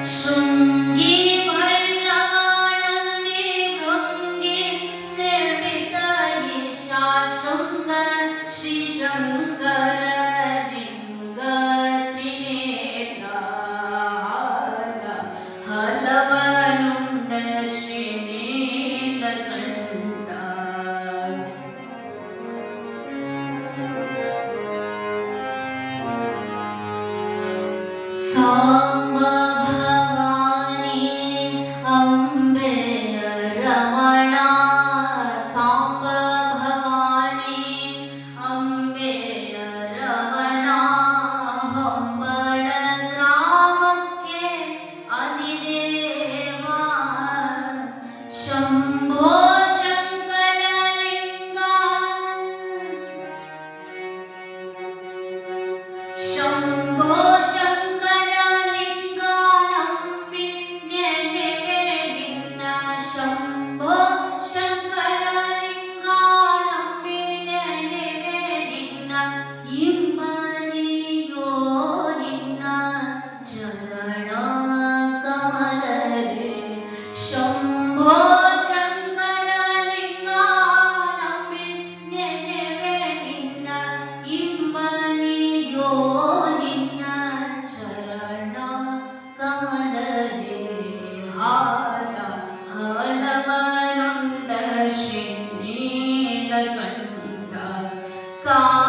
ಶೃಂಗಿ ಭೈರವಾನಂದಿ ಭೃಂಗಿ ಸೇವಿತ ಈಶಾ ಶೃಂಗ ಶ್ರೀ ಶಂಕರ ಲಿಂಗ ತ್ರಿನೇತ್ರ ಹಲವನುಂಡ ಶ್ರೀ ನೀಲಕಂಠ ಸಾಂಬ ಭವಾನಿ ಅಂಬೆಯ ರಮಣ ಸಾಂಬ ಭವಾನಿ ಅಂಬೆಯ ರಮಣ ಹೊಂಬಳ ಗ್ರಾಮಕ್ಕೆ ಅಧಿದೇವ ಶಂಭೋ ಶಂಕರ ಲಿಂಗ ಶಂಭೋ God.